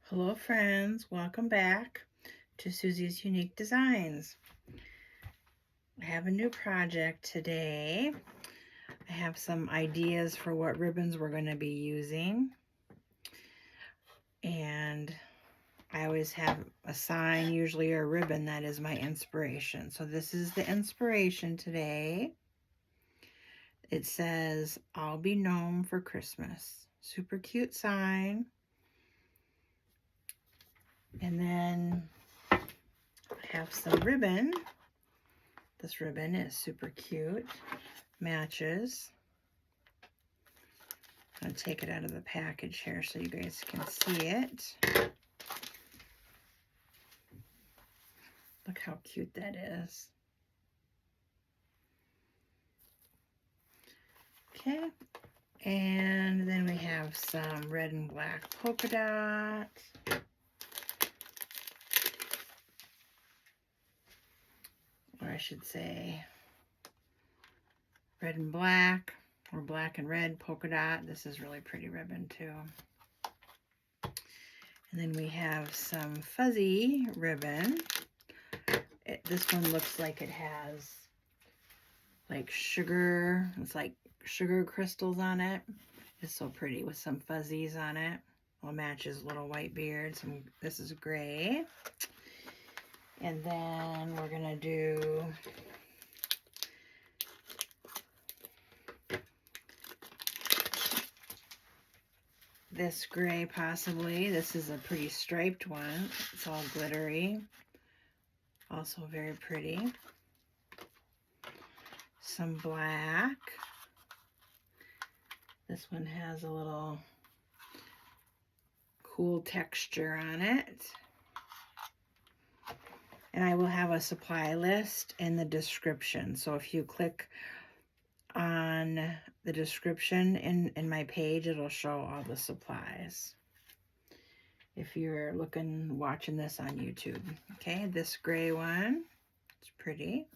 Hello friends, welcome back to Susie's Unique Designs. I have a new project today. I have some ideas for what ribbons we're going to be using. And I always have a sign, usually a ribbon, that is my inspiration. So this is the inspiration today. It says, "I'll be gnome for Christmas." Super cute sign. And then I have some ribbon. This ribbon is super cute, matches. I'm going to take it out of the package here so you guys can see it. Look how cute that is. Okay, and then we have some red and black polka dots. Or I should say red and black, or black and red polka dot. This is really pretty ribbon too. And then we have some fuzzy ribbon. This one looks like it has like sugar. It's like sugar crystals on it. It's so pretty with some fuzzies on it. Well, matches little white beard. This is gray. And then we're gonna do this gray possibly. This is a pretty striped one. It's all glittery. Also very pretty. Some black. This one has a little cool texture on it. And I will have a supply list in the description. So if you click on the description in my page, it'll show all the supplies. If you're watching this on YouTube. Okay, this gray one, it's pretty.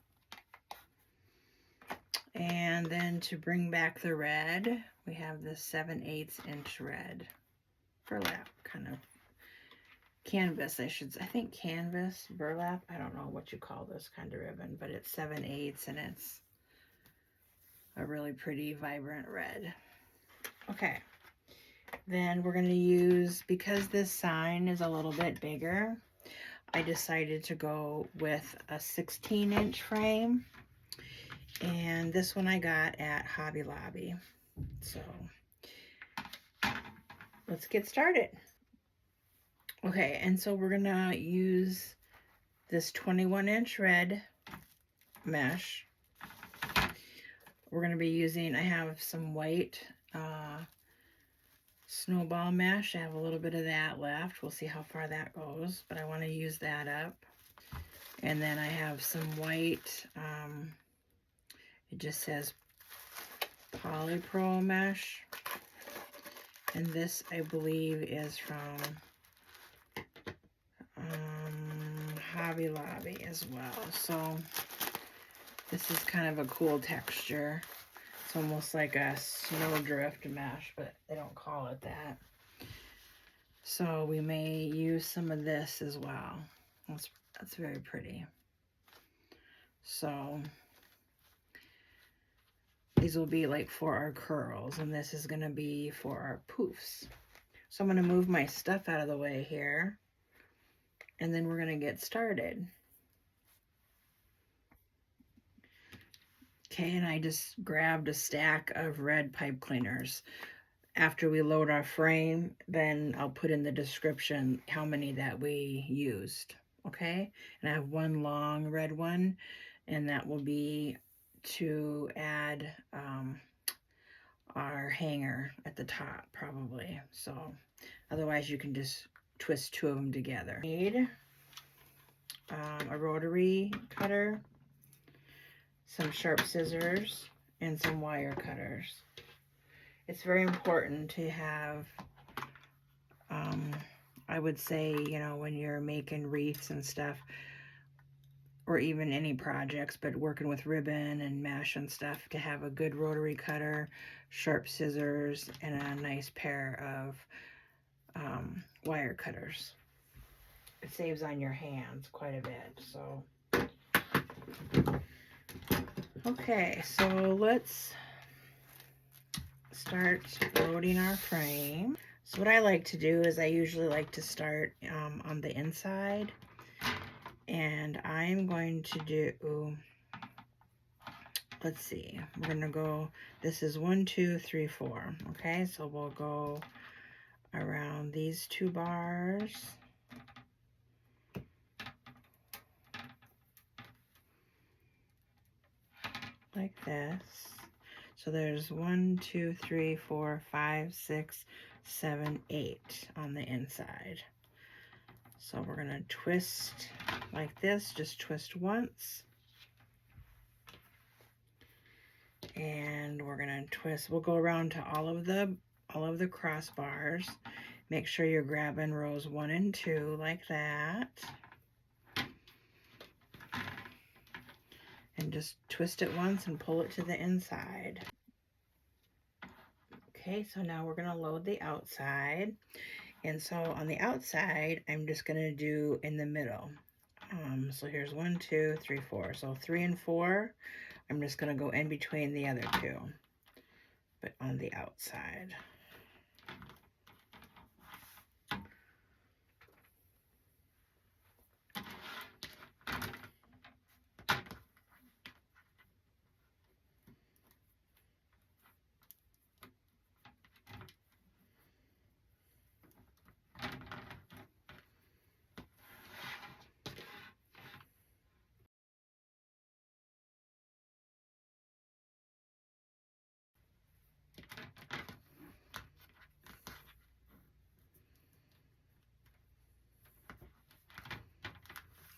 And then to bring back the red, we have this 7/8 inch red burlap kind of canvas. I think canvas, burlap. I don't know what you call this kind of ribbon, but it's 7/8 and it's a really pretty vibrant red. Okay, then we're going to use, because this sign is a little bit bigger, I decided to go with a 16-inch frame. And this one I got at Hobby Lobby. So let's get started. Okay, and so we're gonna use this 21-inch red mesh. We're gonna be using, I have some white snowball mesh. I have a little bit of that left. We'll see how far that goes, but I want to use that up. And then I have some white, it just says polypro mesh. And this, I believe, is from Hobby Lobby as well. So this is kind of a cool texture. It's almost like a snowdrift mesh, but they don't call it that. So we may use some of this as well. That's very pretty. So these will be like for our curls, and this is going to be for our poofs. So I'm going to move my stuff out of the way here, and then we're going to get started. Okay, and I just grabbed a stack of red pipe cleaners. After we load our frame, then I'll put in the description how many that we used. Okay, and I have one long red one, and that will be to add our hanger at the top probably. So otherwise you can just twist two of them together. Need a rotary cutter, some sharp scissors, and some wire cutters. It's very important to have, I would say, you know, when you're making wreaths and stuff, or even any projects, but working with ribbon and mesh and stuff, to have a good rotary cutter, sharp scissors, and a nice pair of wire cutters. It saves on your hands quite a bit. So okay, so let's start loading our frame. So what I like to do is I usually like to start on the inside, and I'm going to do, let's see, we're gonna go, this is 1, 2, 3, 4. Okay, so we'll go around these 2 bars. Like this. So there's 1, 2, 3, 4, 5, 6, 7, 8 on the inside. So we're gonna twist like this, just twist once. And we're gonna twist, we'll go around to all of the crossbars. Make sure you're grabbing rows 1 and 2 like that. And just twist it once and pull it to the inside. Okay, so now we're gonna load the outside. And so on the outside, I'm just gonna do in the middle. So here's 1, 2, 3, 4. So 3 and 4, I'm just gonna go in between the other 2, but on the outside.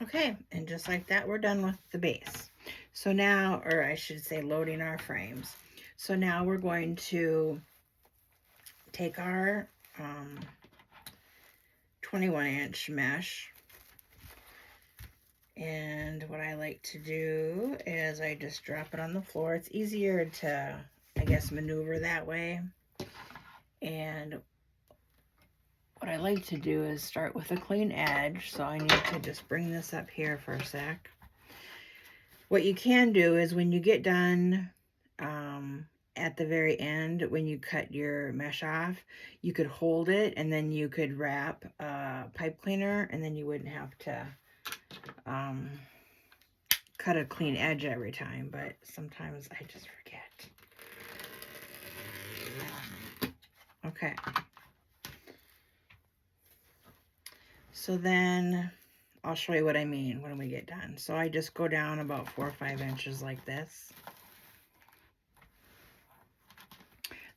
Okay, and just like that, we're done with the base. So now, or I should say loading our frames. So now we're going to take our 21-inch mesh. And what I like to do is I just drop it on the floor. It's easier to, I guess, maneuver that way. And what I like to do is start with a clean edge. So I need to just bring this up here for a sec. What you can do is when you get done at the very end, when you cut your mesh off, you could hold it and then you could wrap a pipe cleaner, and then you wouldn't have to cut a clean edge every time, but sometimes I just forget. Okay. So then I'll show you what I mean when we get done. So I just go down about 4 or 5 inches like this.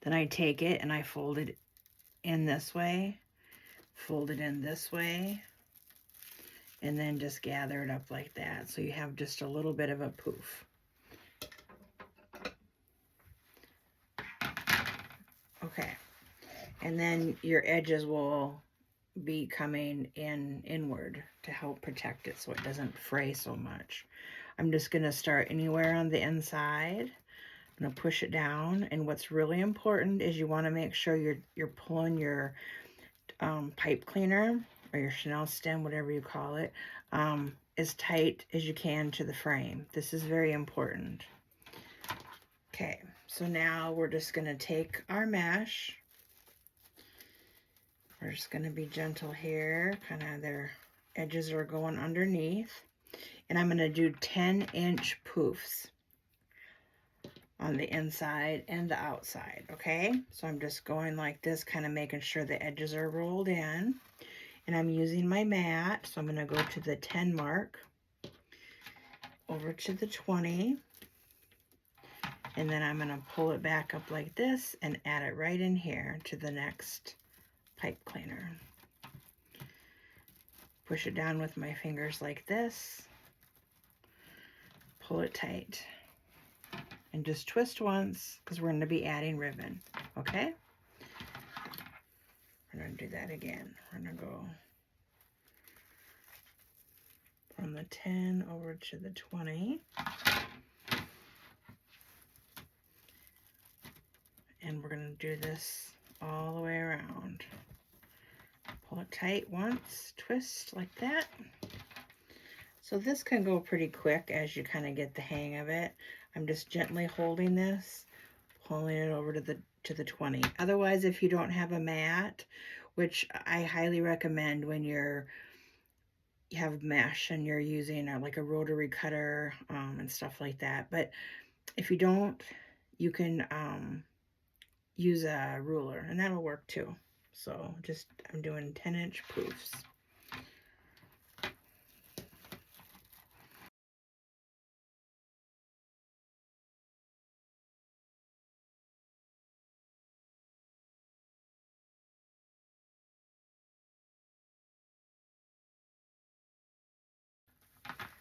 Then I take it and I fold it in this way, fold it in this way, and then just gather it up like that. So you have just a little bit of a poof. Okay. And then your edges will be coming inward to help protect it so it doesn't fray so much. I'm just going to start anywhere on the inside. I'm going to push it down, and what's really important is you want to make sure you're pulling your pipe cleaner or your Chenille stem, whatever you call it, as tight as you can to the frame. This is very important. Okay, so now we're just going to take our mesh. We're just going to be gentle here, kind of their edges are going underneath. And I'm going to do 10-inch poofs on the inside and the outside, okay? So I'm just going like this, kind of making sure the edges are rolled in. And I'm using my mat, so I'm going to go to the 10 mark, over to the 20, and then I'm going to pull it back up like this and add it right in here to the next pipe cleaner. Push it down with my fingers like this, pull it tight, and just twist once because we're going to be adding ribbon, okay? We're going to do that again. We're going to go from the 10 over to the 20. And we're going to do this all the way around. Pull Pull it tight once, twist like that. So this can go pretty quick as you kind of get the hang of it. I'm just gently holding this, pulling it over to the 20. Otherwise, if you don't have a mat, which I highly recommend when you have mesh and you're using like a rotary cutter and stuff like that. But if you don't, you can use a ruler and that'll work too. So I'm doing 10-inch poofs.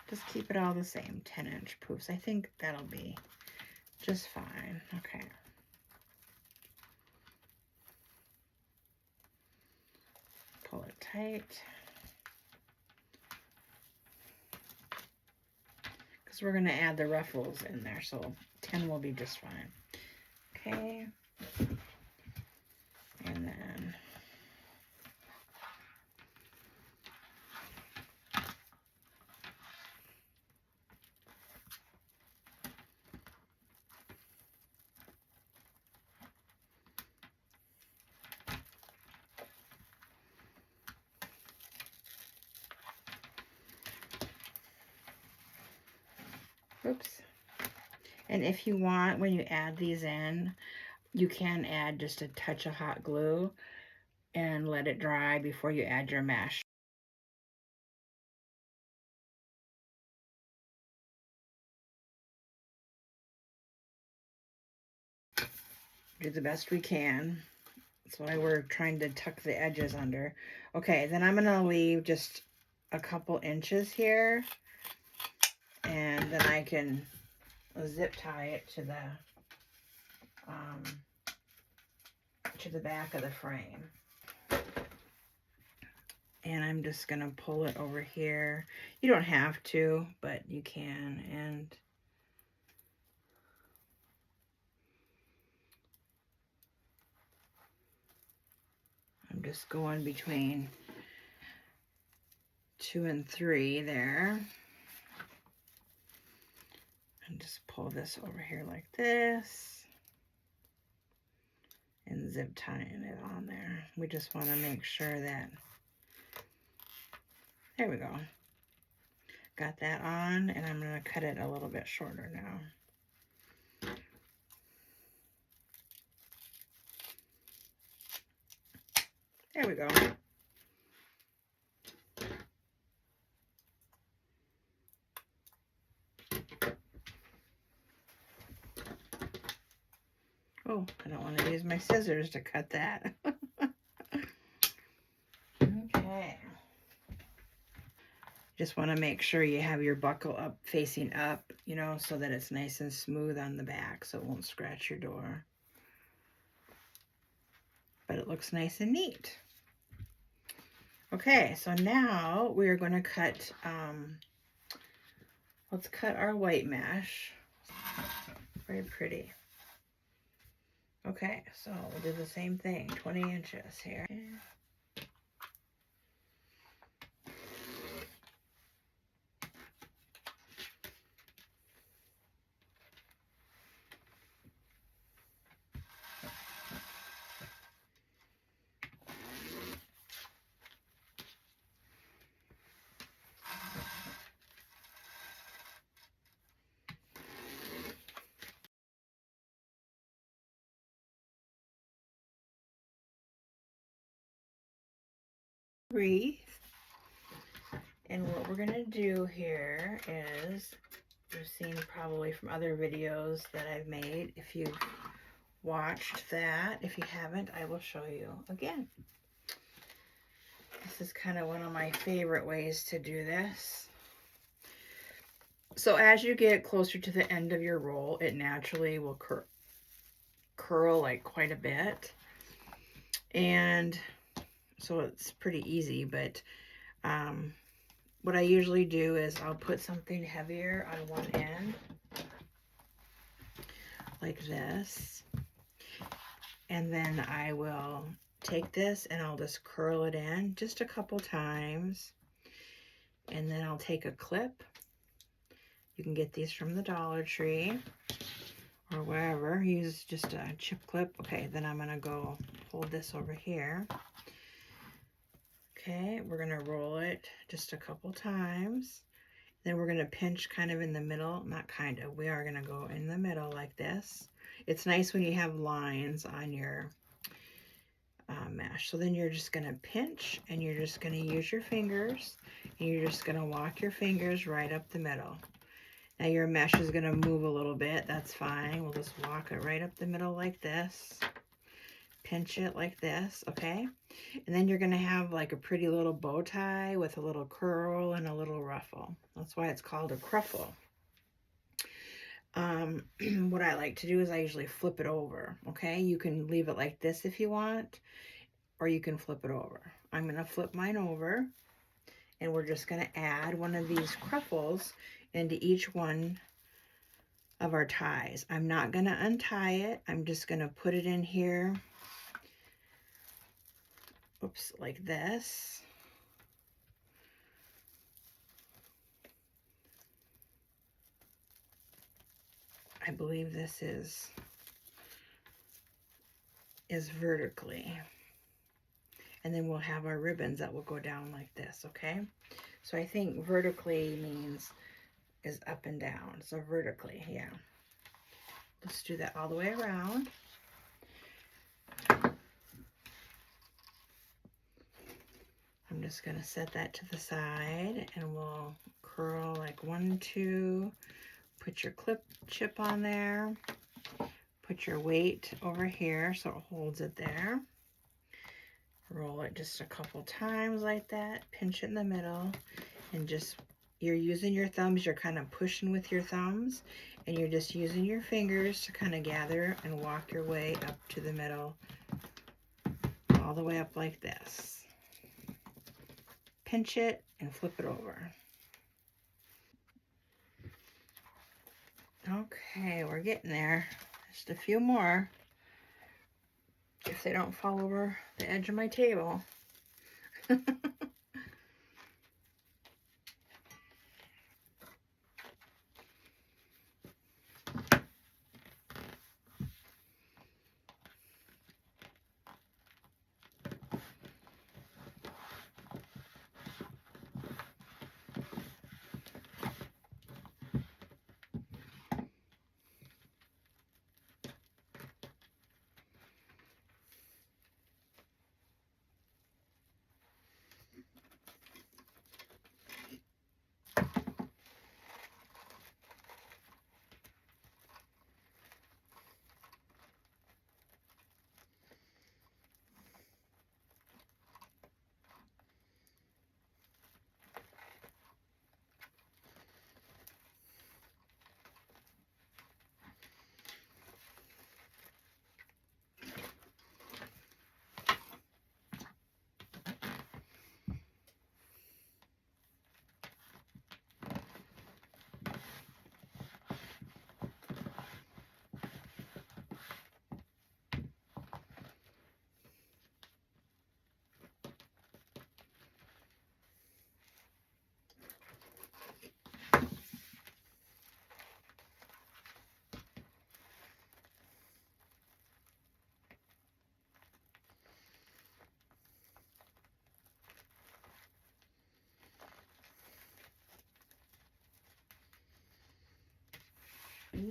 Just keep it all the same, 10-inch poofs. I think that'll be just fine. Okay. Pull it tight. Because we're going to add the ruffles in there, so 10 will be just fine. Okay. And then oops. And if you want, when you add these in, you can add just a touch of hot glue and let it dry before you add your mesh. Do the best we can. That's why we're trying to tuck the edges under. Okay, then I'm gonna leave just a couple inches here, and then I can zip tie it to the back of the frame. And I'm just gonna pull it over here. You don't have to, but you can. And I'm just going between 2 and 3 there. And just pull this over here like this. And zip tying it on there. We just want to make sure that, there we go. Got that on, and I'm going to cut it a little bit shorter now. There we go. Oh, I don't want to use my scissors to cut that. Okay. Just want to make sure you have your buckle up, facing up, you know, so that it's nice and smooth on the back so it won't scratch your door. But it looks nice and neat. Okay, so now we're going to cut, let's cut our white mesh. Very pretty. Okay, so we'll do the same thing, 20 inches here. Wreath. And what we're going to do here is, you've seen probably from other videos that I've made, if you've watched that. If you haven't, I will show you again. This is kind of one of my favorite ways to do this. So as you get closer to the end of your roll, it naturally will curl like quite a bit. And so it's pretty easy, but what I usually do is I'll put something heavier on one end, like this, and then I will take this and I'll just curl it in just a couple times. And then I'll take a clip. You can get these from the Dollar Tree or wherever. Use just a chip clip. Okay, then I'm gonna go hold this over here. Okay, we're gonna roll it just a couple times. Then we're gonna pinch kind of in the middle, not kind of, we are gonna go in the middle like this. It's nice when you have lines on your mesh. So then you're just gonna pinch and you're just gonna use your fingers and you're just gonna walk your fingers right up the middle. Now your mesh is gonna move a little bit, that's fine. We'll just walk it right up the middle like this. Pinch it like this, okay? And then you're gonna have like a pretty little bow tie with a little curl and a little ruffle. That's why it's called a cruffle. What I like to do is I usually flip it over, okay? You can leave it like this if you want, or you can flip it over. I'm gonna flip mine over, and we're just gonna add one of these cruffles into each one of our ties. I'm not gonna untie it. I'm just gonna put it in here. Oops, like this. I believe this is vertically. And then we'll have our ribbons that will go down like this, okay? So I think vertically means is up and down. So vertically, yeah. Let's do that all the way around. I'm just gonna set that to the side and we'll curl like 1, 2, put your chip on there, put your weight over here so it holds it there. Roll it just a couple times like that, pinch it in the middle, and just, you're using your thumbs, you're kind of pushing with your thumbs, and you're just using your fingers to kind of gather and walk your way up to the middle, all the way up like this. Pinch it and flip it over. Okay, we're getting there. Just a few more. If they don't fall over the edge of my table.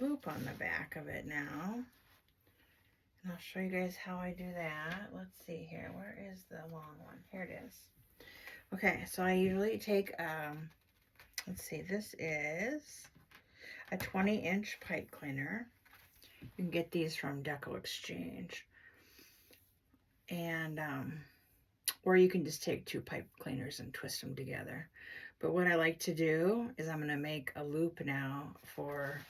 Loop on the back of it now. And I'll show you guys how I do that. Let's see here. Where is the long one? Here it is. Okay, so I usually take, let's see, this is a 20-inch pipe cleaner. You can get these from DecoExchange. And, or you can just take 2 pipe cleaners and twist them together. But what I like to do is I'm going to make a loop now for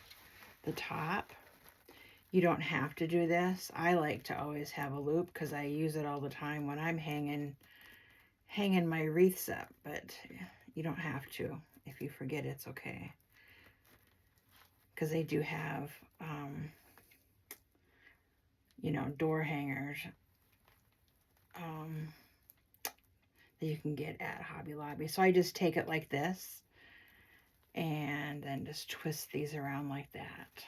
the top. You don't have to do this. I like to always have a loop because I use it all the time when I'm hanging my wreaths up, but you don't have to. If you forget, it's okay. Because they do have, you know, door hangers that you can get at Hobby Lobby. So I just take it like this and then just twist these around like that.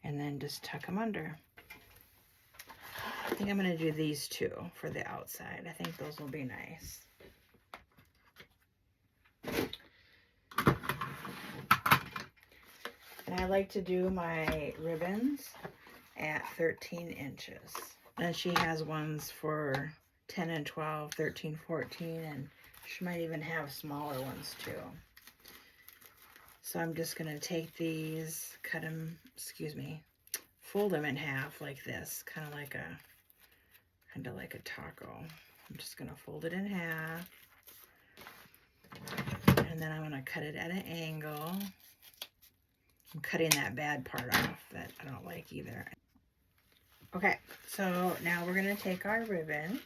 And then just tuck them under. I think I'm going to do these two for the outside. I think those will be nice. And I like to do my ribbons at 13 inches. And she has ones for 10 and 12, 13, 14, and she might even have smaller ones too. So I'm just going to take these, cut them, fold them in half like this, kind of like a taco. I'm just going to fold it in half. And then I'm going to cut it at an angle. I'm cutting that bad part off that I don't like either. Okay, so now we're going to take our ribbons.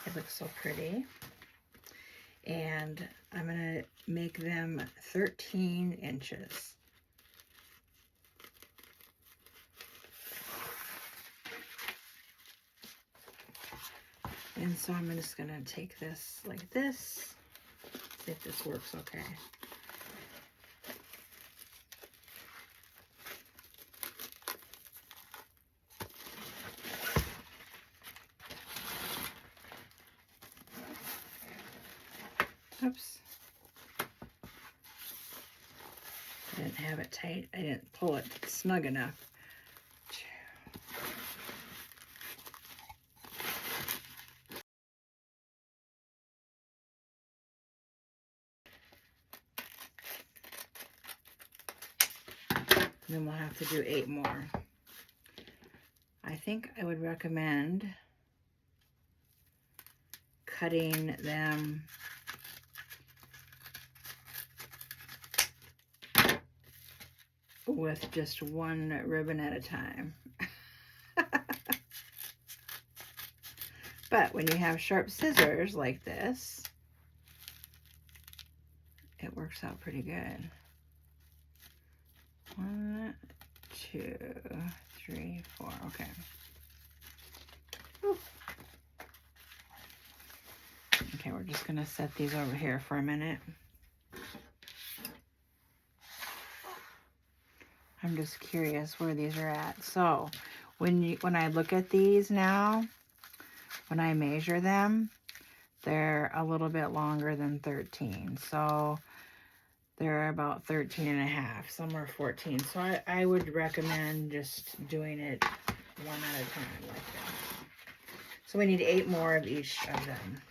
It looks so pretty. And I'm going to make them 13 inches. And so I'm just going to take this like this. See if this works okay. Oops. I didn't have it tight. I didn't pull it snug enough. And then we'll have to do 8 more. I think I would recommend cutting them with just one ribbon at a time. But when you have sharp scissors like this, it works out pretty good. 1, 2, 3, 4. Okay. Whew. Okay, we're just going to set these over here for a minute. I'm just curious where these are at. So when I look at these now, when I measure them, they're a little bit longer than 13. So they're about 13 and a half. Some are 14. So I would recommend just doing it one at a time like that. So we need 8 more of each of them.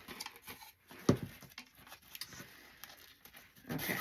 Okay.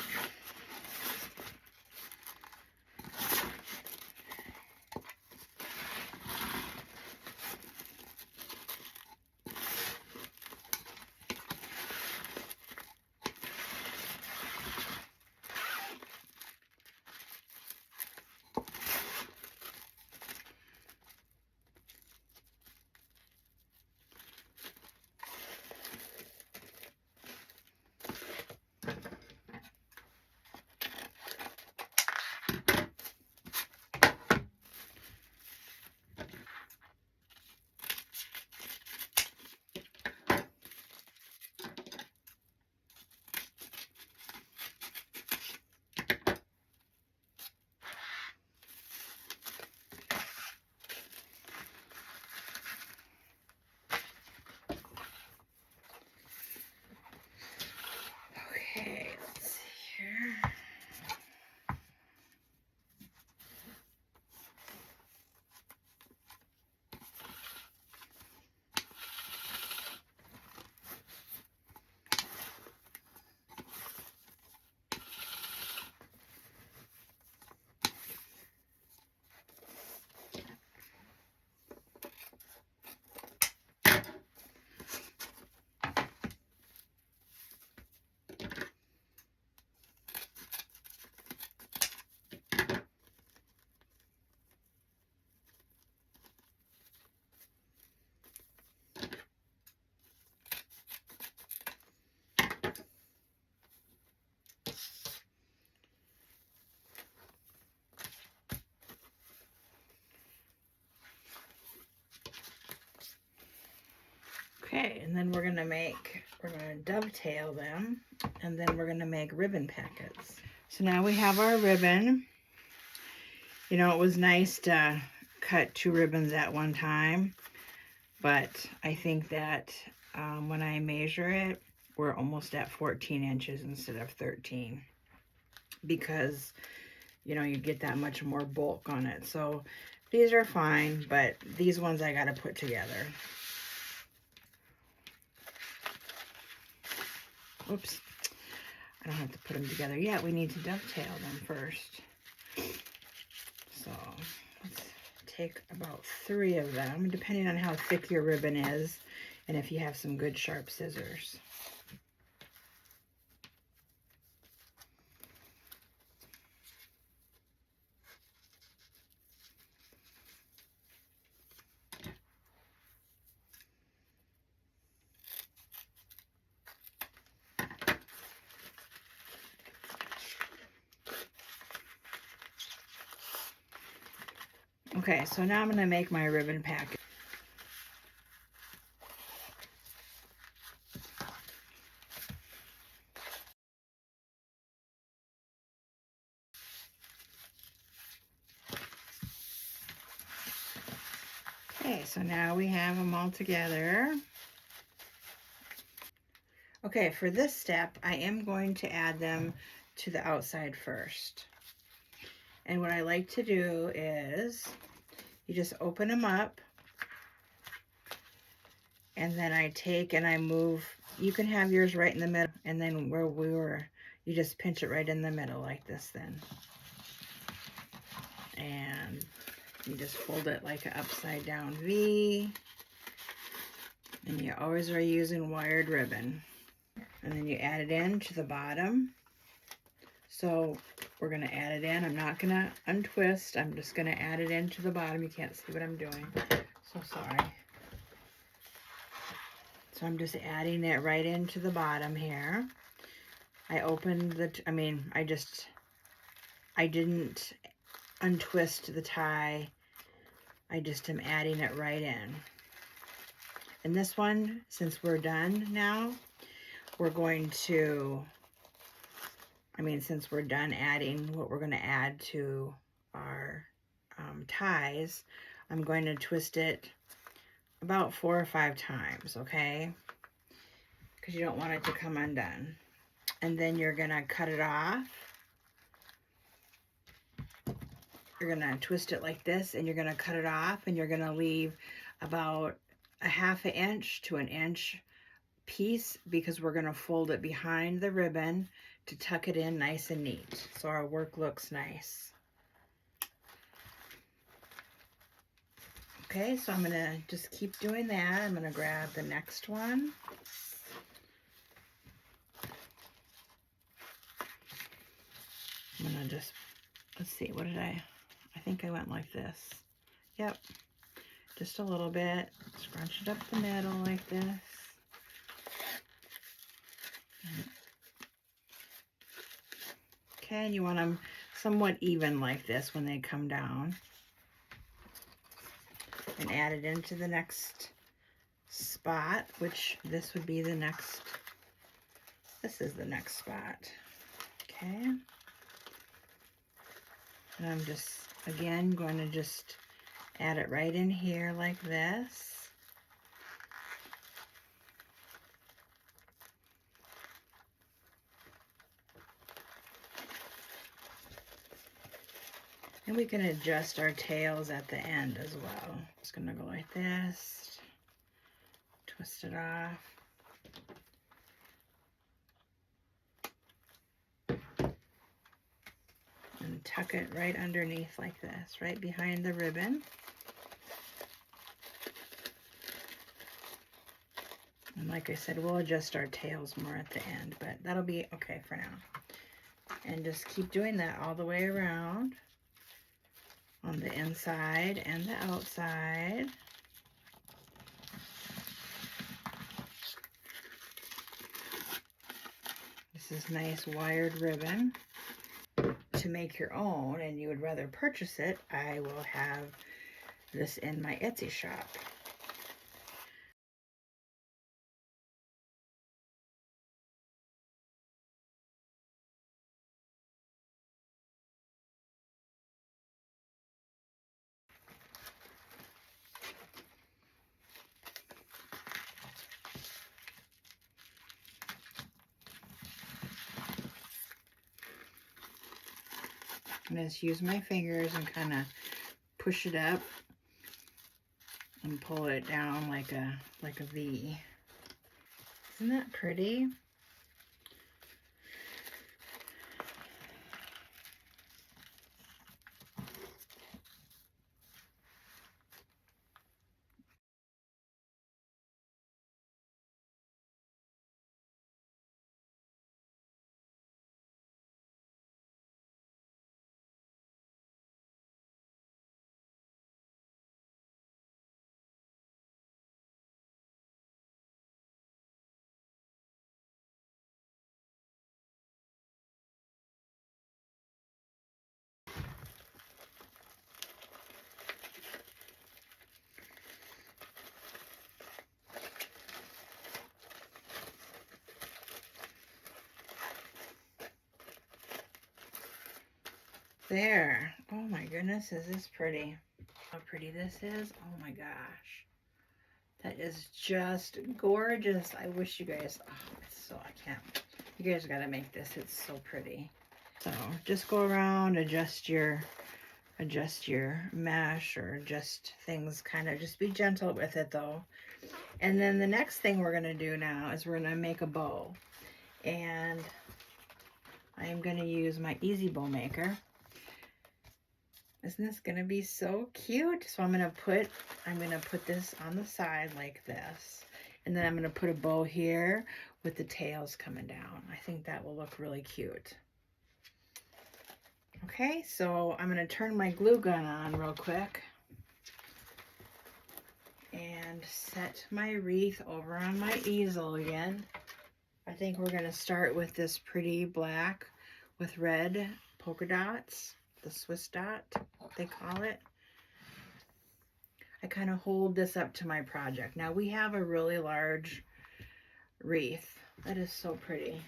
Okay, and then we're gonna dovetail them, and then we're gonna make ribbon packets. So now we have our ribbon. You know, it was nice to cut 2 ribbons at one time, but I think that when I measure it, we're almost at 14 inches instead of 13, because, you know, you get that much more bulk on it. So these are fine, but these ones I gotta put together. Oops, I don't have to put them together yet. We need to dovetail them first. So let's take about 3 of them, depending on how thick your ribbon is and if you have some good sharp scissors. Okay, so now I'm going to make my ribbon packet. Okay, so now we have them all together. Okay, for this step, I am going to add them to the outside first. And what I like to do is you just open them up, and then I take and I move. You can have yours right in the middle, and then where we were, you just pinch it right in the middle like this then. And you just fold it like an upside down V. And you always are using wired ribbon. And then you add it in to the bottom. So we're gonna add it in. I'm not gonna untwist. I'm just gonna add it into the bottom. You can't see what I'm doing. So sorry. So I'm just adding it right into the bottom here. I opened the, I didn't untwist the tie. I just am adding it right in. And this one, since we're done now, we're going to, since we're done adding what we're going to add to our ties, I'm going to twist it about 4 or 5 times, okay? Because you don't want it to come undone. And then you're going to cut it off. You're going to twist it like this, and you're going to cut it off, and you're going to leave about a 1/2 inch to 1 inch piece, because we're going to fold it behind the ribbon to tuck it in nice and neat, so our work looks nice. Okay, so I'm going to just keep doing that. I'm going to grab the next one. I'm going to just, let's see, what did I think I went like this. Yep, just a little bit. Scrunch it up the middle like this. Okay, and you want them somewhat even like this when they come down. And add it into the next spot, which this would be the next, this is the next spot. Okay. And I'm just, again, going to just add it right in here like this. And we can adjust our tails at the end as well. Just gonna go like this, twist it off. And tuck it right underneath like this, right behind the ribbon. And like I said, we'll adjust our tails more at the end, but that'll be okay for now. And just keep doing that all the way around on the inside and the outside. This is nice wired ribbon. To make your own, and you would rather purchase it, I will have this in my Etsy shop. And just use my fingers and kind of push it up and pull it down like a V. Isn't that pretty? There. Oh my goodness, is this pretty? How pretty this is. Oh my gosh. That is just gorgeous. I wish you guys, oh, it's so, I can't. You guys gotta make this. It's so pretty. So just go around, adjust your mesh or adjust things, kind of just be gentle with it though. And then the next thing we're gonna do now is we're gonna make a bow. And I am gonna use my Easy Bow Maker. Isn't this gonna be so cute? So I'm gonna put this on the side like this. And then I'm gonna put a bow here with the tails coming down. I think that will look really cute. Okay, so I'm gonna turn my glue gun on real quick and set my wreath over on my easel again. I think we're gonna start with this pretty black with red polka dots, the Swiss dot, they call it. I kind of hold this up to my project. Now we have a really large wreath. That is so pretty.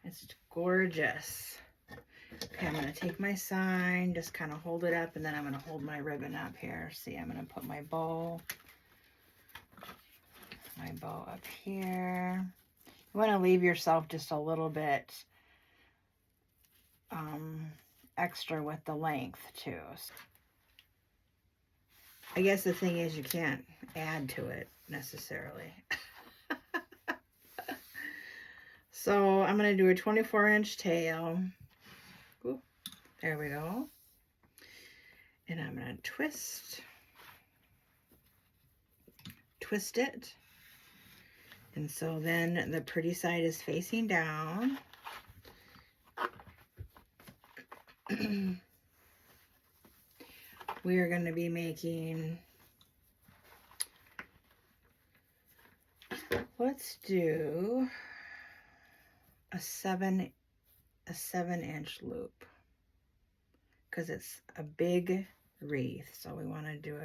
It's gorgeous. Okay, I'm gonna take my sign, just kind of hold it up, and then I'm gonna hold my ribbon up here. See, I'm gonna put my bow up here. You wanna leave yourself just a little bit extra with the length too. I guess the thing is you can't add to it necessarily. So I'm going to do a 24-inch tail. Ooh, there we go. And I'm going to twist it. And so then the pretty side is facing down. We are going to be making, let's do a 7-inch loop, because it's a big wreath, so we want to do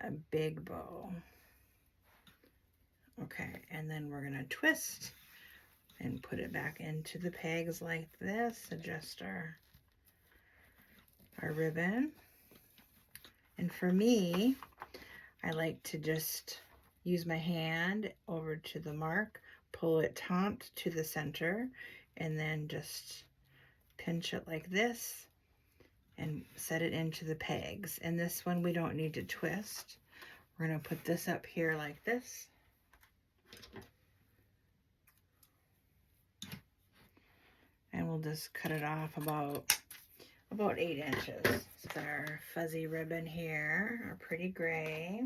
a big bow. Okay, and then we're going to twist and put it back into the pegs like this. Adjust our ribbon. And for me, I like to just use my hand over to the mark, pull it taut to the center, and then just pinch it like this and set it into the pegs. And this one we don't need to twist. We're going to put this up here like this. And we'll just cut it off about 8 inches. Let's put our fuzzy ribbon here, our pretty gray.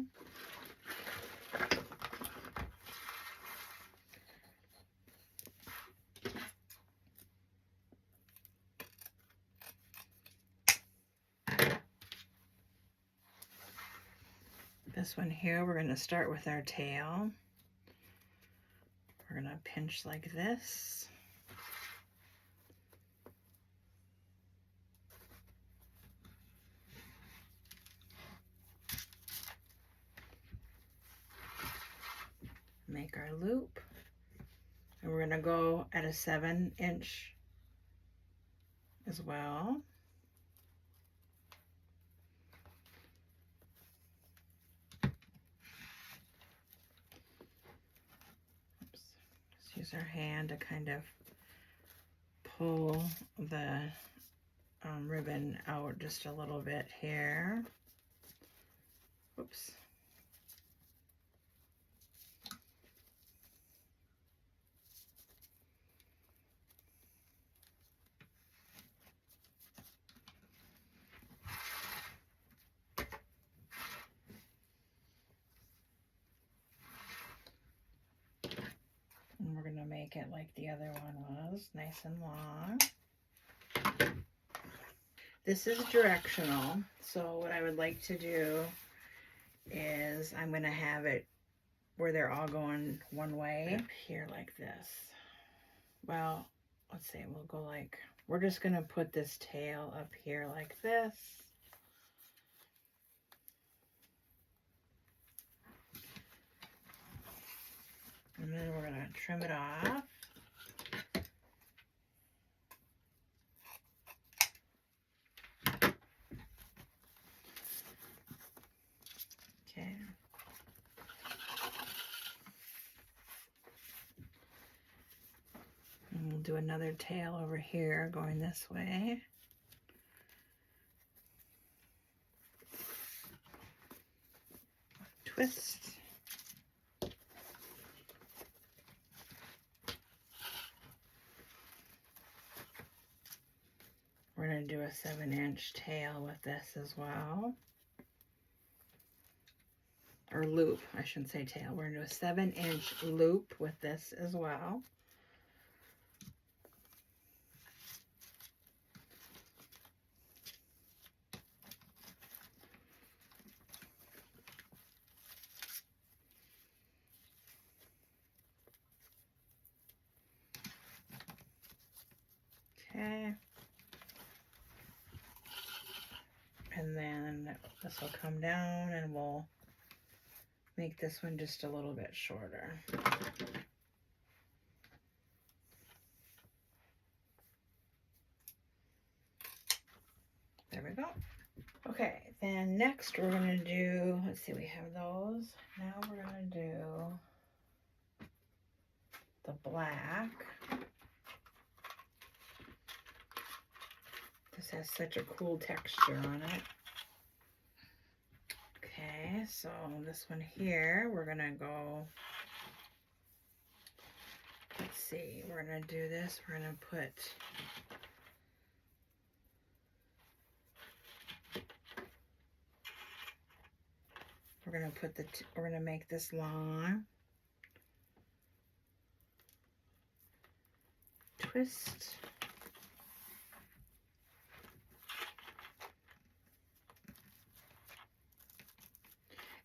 This one here, we're going to start with our tail. We're going to pinch like this. Make our loop, and we're going to go at a 7-inch as well. Oops. Just use our hand to kind of pull the ribbon out just a little bit here. Whoops. And we're going to make it like the other one was, nice and long. This is directional, so what I would like to do is I'm going to have it where they're all going one way up here like this. Well, let's see, we'll go like, we're just going to put this tail up here like this. And then we're going to trim it off. Okay. And we'll do another tail over here going this way. Twist. We're going to do a 7-inch tail with this as well. Or loop, I shouldn't say tail. We're going to do a 7-inch loop with this as well. Okay. And then this will come down and we'll make this one just a little bit shorter. There we go. Okay, then next we're going to do, let's see, we have those. Now we're going to do the black. This has such a cool texture on it. Okay, so this one here, we're gonna go, let's see, we're gonna do this, we're gonna put we're gonna make this long. Twist.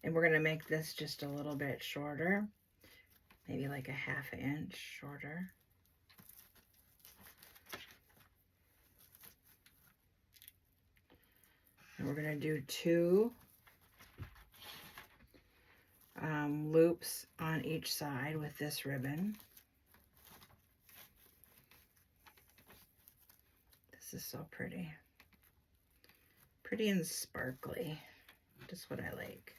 And we're gonna make this just a little bit shorter, maybe like a 1/2 inch shorter. And we're gonna do 2 loops on each side with this ribbon. This is so pretty. Pretty and sparkly, just what I like.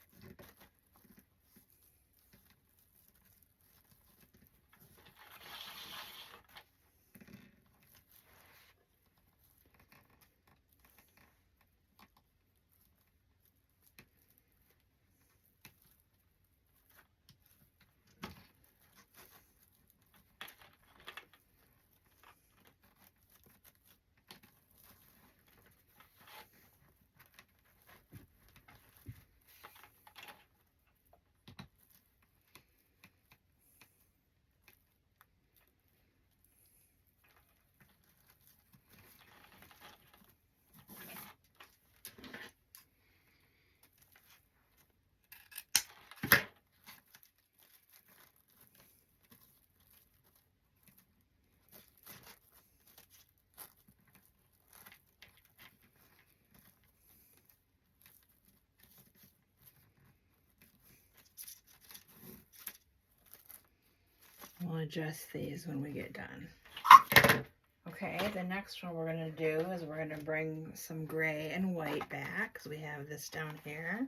We'll adjust these when we get done. Okay, the next one we're going to do is we're going to bring some gray and white back. So we have this down here.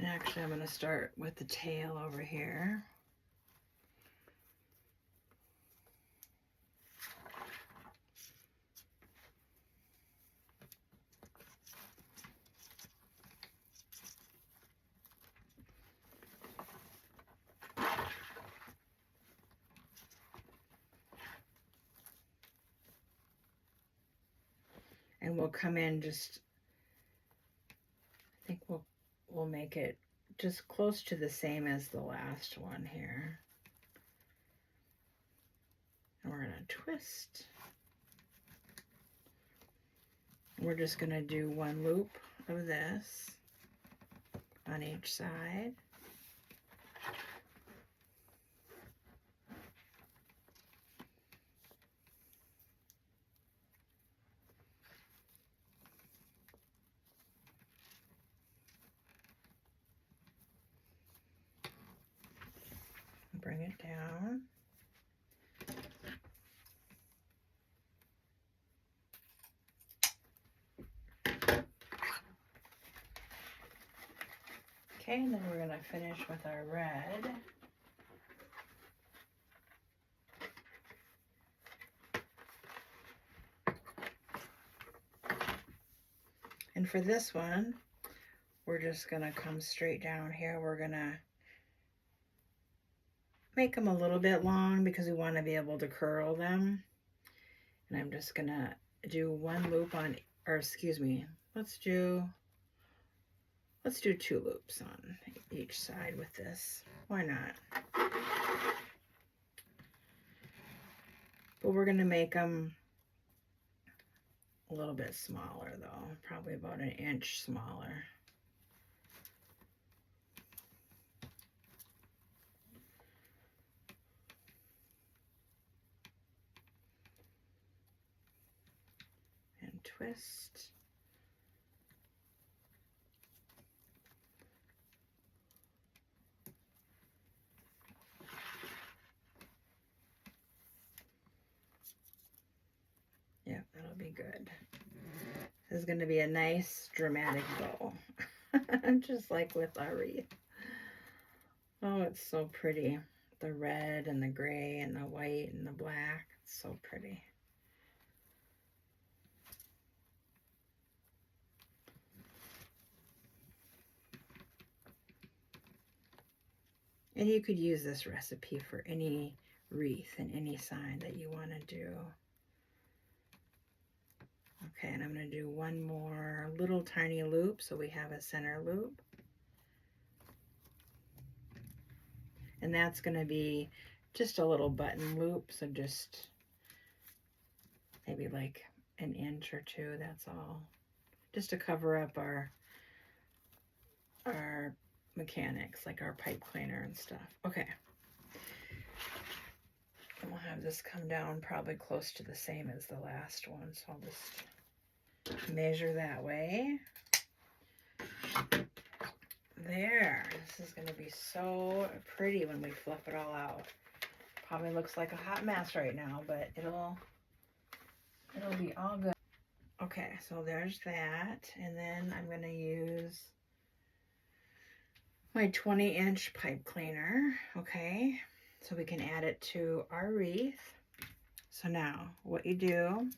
And actually I'm going to start with the tail over here. And we'll come in just, I think we'll make it just close to the same as the last one here. And we're going to twist. We're just going to do one loop of this on each side. Bring it down. Okay, and then we're going to finish with our red. And for this one, we're just going to come straight down here. We're going to make them a little bit long because we want to be able to curl them. And I'm just going to do one loop on, or excuse me, let's do 2 loops on each side with this. Why not? But we're going to make them a little bit smaller though, probably about 1 inch smaller. And twist. Yep, that'll be good. This is going to be a nice dramatic bow. Just like with our wreath. Oh, it's so pretty. The red and the gray and the white and the black. It's so pretty. And you could use this recipe for any wreath and any sign that you want to do. Okay, and I'm going to do one more little tiny loop so we have a center loop. And that's going to be just a little button loop, so just maybe like 1 inch or 2, that's all. Just to cover up our mechanics, like our pipe cleaner and stuff. Okay. And we'll have this come down probably close to the same as the last one, so I'll just measure that way. There. This is going to be so pretty when we fluff it all out. Probably looks like a hot mess right now, but it'll be all good. Okay, so there's that. And then I'm going to use my 20-inch pipe cleaner. Okay, so we can add it to our wreath. So now what you do,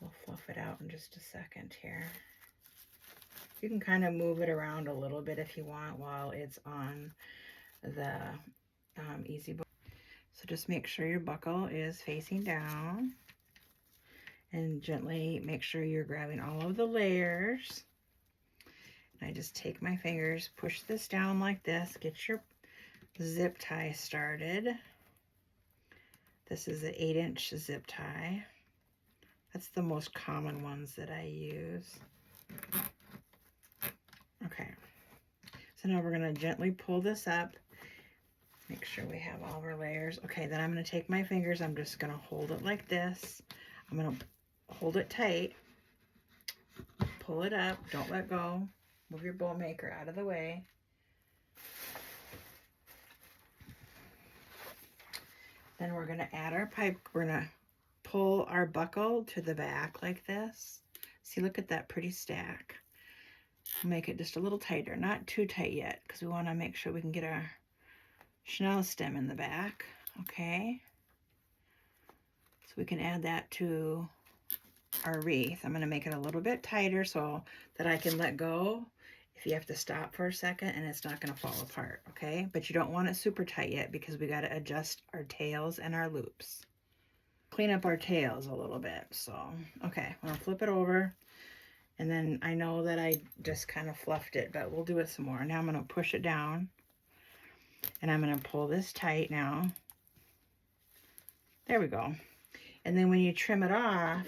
we'll fluff it out in just a second here. You can kind of move it around a little bit if you want while it's on the easy book. So just make sure your buckle is facing down and gently make sure you're grabbing all of the layers. And I just take my fingers, push this down like this, get your zip tie started. This is an 8-inch zip tie. That's the most common ones that I use. Okay, so now we're going to gently pull this up. Make sure we have all our layers. Okay, then I'm going to take my fingers. I'm just going to hold it like this. I'm going to hold it tight. Pull it up. Don't let go. Move your bowl maker out of the way. Then we're going to add our pipe. We're going to pull our buckle to the back like this. See, look at that pretty stack. make it just a little tighter, not too tight yet, because we want to make sure we can get our chenille stem in the back. Okay, so we can add that to our wreath. I'm going to make it a little bit tighter so that I can let go if you have to stop for a second and it's not going to fall apart. Okay, but you don't want it super tight yet because we got to adjust our tails and our loops. Clean up our tails a little bit. So okay, I'm going to flip it over. And then I know that I just kind of fluffed it, but we'll do it some more. Now I'm going to push it down. And I'm going to pull this tight now. There we go. And then when you trim it off,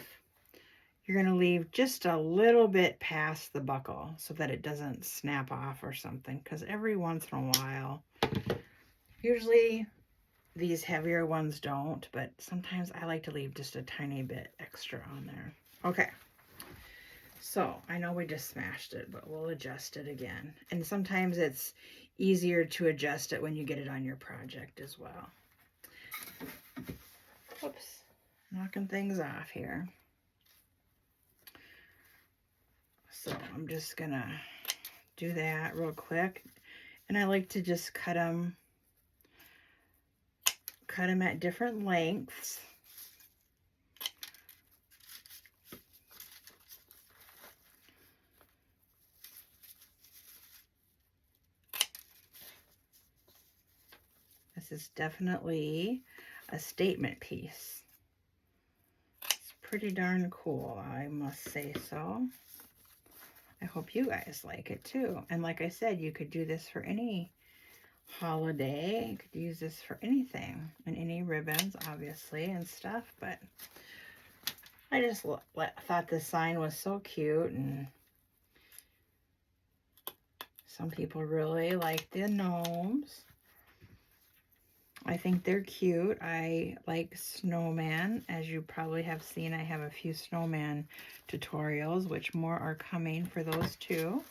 you're going to leave just a little bit past the buckle so that it doesn't snap off or something. Because every once in a while, usually these heavier ones don't, but sometimes I like to leave just a tiny bit extra on there. Okay. So I know we just smashed it, but we'll adjust it again. And sometimes it's easier to adjust it when you get it on your project as well. Oops, knocking things off here. So I'm just gonna do that real quick. And I like to just cut them at different lengths. This is definitely a statement piece. It's pretty darn cool, I must say so. I hope you guys like it too. And like I said, you could do this for any holiday. You could use this for anything, and any ribbons, obviously, and stuff. But I just thought this sign was so cute, and some people really like the gnomes. I think they're cute. I like snowman. As you probably have seen, I have a few snowman tutorials, which more are coming for those too.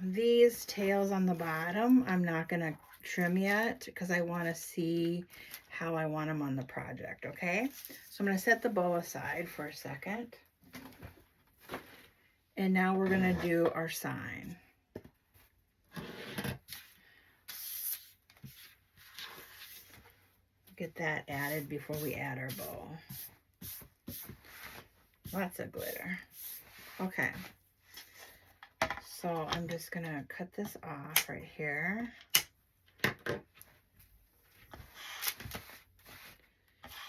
These tails on the bottom, I'm not going to trim yet because I want to see how I want them on the project, okay? So I'm going to set the bow aside for a second. And now we're going to do our sign. Get that added before we add our bow. Lots of glitter. Okay. So I'm just going to cut this off right here.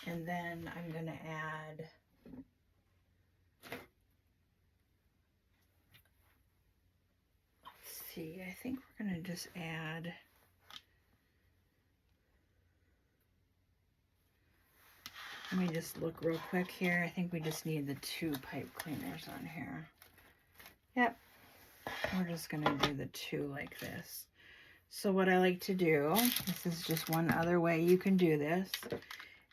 And then I'm going to add see, I think we're going to just add let me just look real quick here. I think we just need the 2 pipe cleaners on here. Yep. We're just going to do the 2 like this. So what I like to do, this is just one other way you can do this,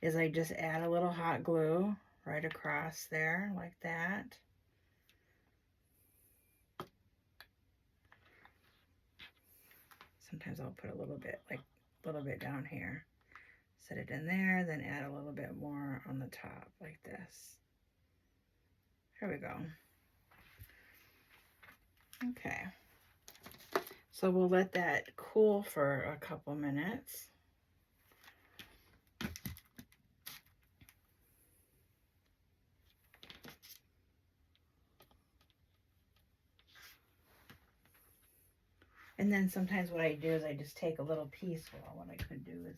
is I just add a little hot glue right across there like that. Sometimes I'll put a little bit, like a little bit down here. Set it in there, then add a little bit more on the top like this. There we go. Okay. So we'll let that cool for a couple minutes. And then sometimes what I do is I just take a little piece. Well, what I could do is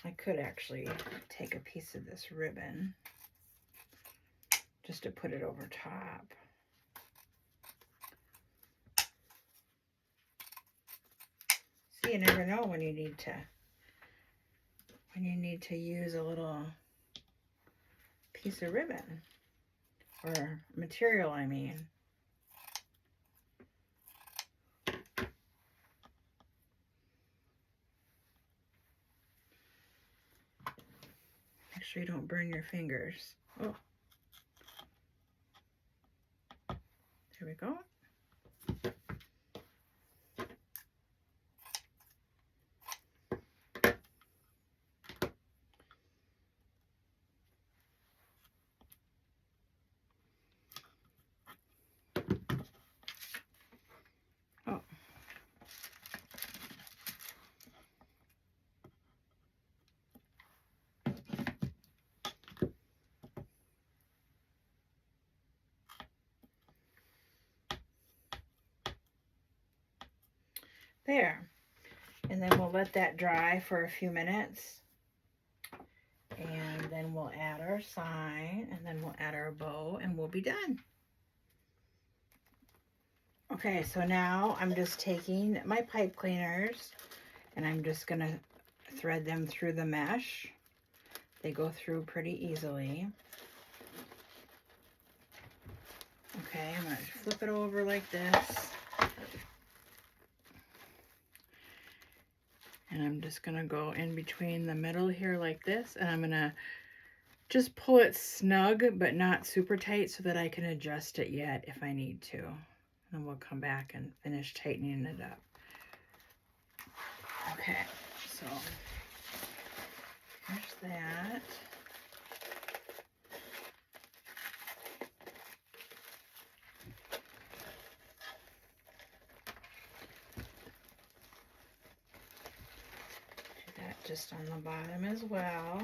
I could actually take a piece of this ribbon just to put it over top. See, you never know when you need to use a little piece of ribbon or material, I mean. Make sure you don't burn your fingers. Oh, there we go. there. And then we'll let that dry for a few minutes. And then we'll add our sign, and then we'll add our bow, and we'll be done. Okay, so now I'm just taking my pipe cleaners, and I'm just gonna thread them through the mesh. They go through pretty easily. Okay, I'm gonna flip it over like this. And I'm just gonna go in between the middle here like this, and I'm gonna just pull it snug, but not super tight, so that I can adjust it yet if I need to. And we'll come back and finish tightening it up. Okay, so here's that. Do that just on the bottom as well.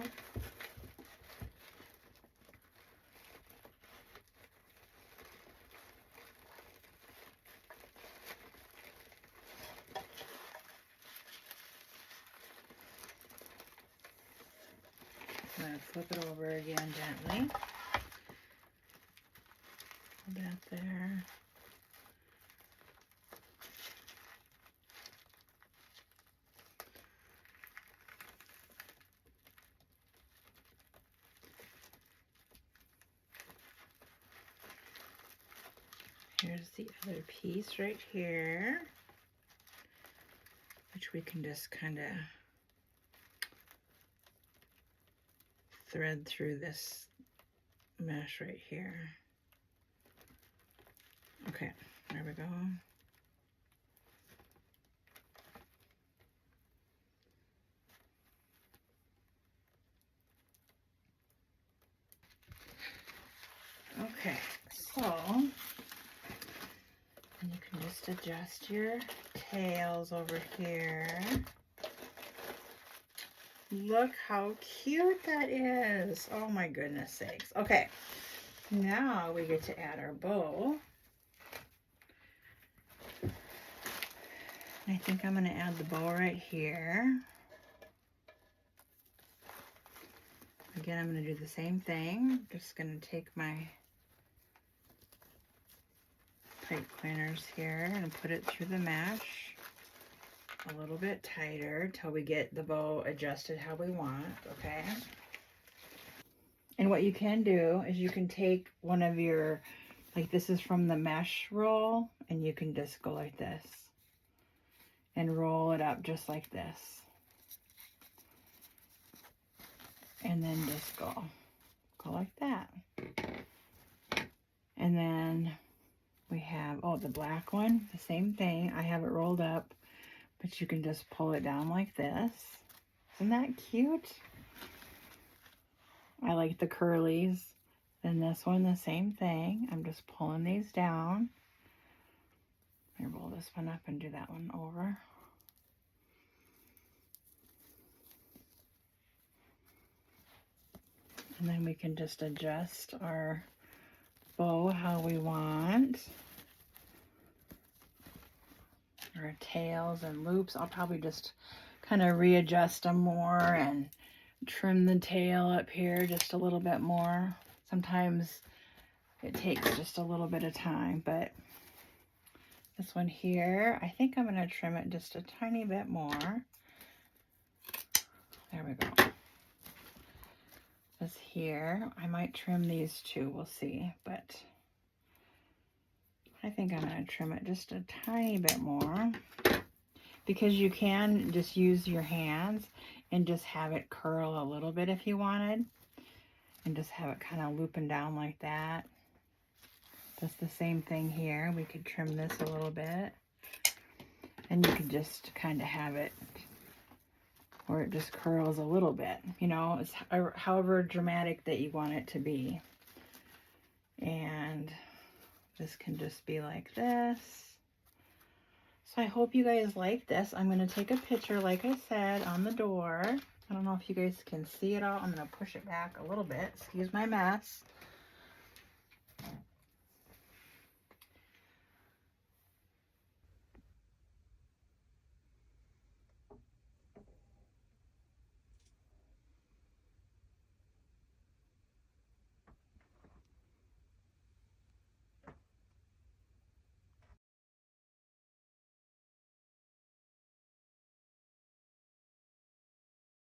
I'm going to flip it over again gently. Hold that there. Here's the other piece right here, which we can just kind of thread through this mesh right here. Okay, there we go. Okay, so and you can just adjust your tails over here. Look how cute that is. Oh my goodness sakes. Okay, now we get to add our bow. I think I'm going to add the bow right here. Again, I'm going to do the same thing. Just going to take my pipe cleaners here and put it through the mesh a little bit tighter till we get the bow adjusted how we want, okay? And what you can do is you can take one of your, like this is from the mesh roll, and you can just go like this and roll it up just like this. And then just go like that. And then we have, oh, the black one, the same thing. I have it rolled up, but you can just pull it down like this. Isn't that cute? I like the curlies. Then this one, the same thing. I'm just pulling these down. Let me roll this one up and do that one over. And then we can just adjust our bow how we want. Our tails and loops, I'll probably just kind of readjust them more and trim the tail up here just a little bit more. Sometimes it takes just a little bit of time, but this one here, I think I'm going to trim it just a tiny bit more. There we go. This here, I might trim these two, we'll see, but I think I'm going to trim it just a tiny bit more, because you can just use your hands and just have it curl a little bit if you wanted, and just have it kind of looping down like that. That's the same thing here. We could trim this a little bit, and you could just kind of have it where it just curls a little bit, you know, it's however dramatic that you want it to be. And this can just be like this. So I hope you guys like this. I'm going to take a picture, like I said, on the door. I don't know if you guys can see it all. I'm going to push it back a little bit. Excuse my mess.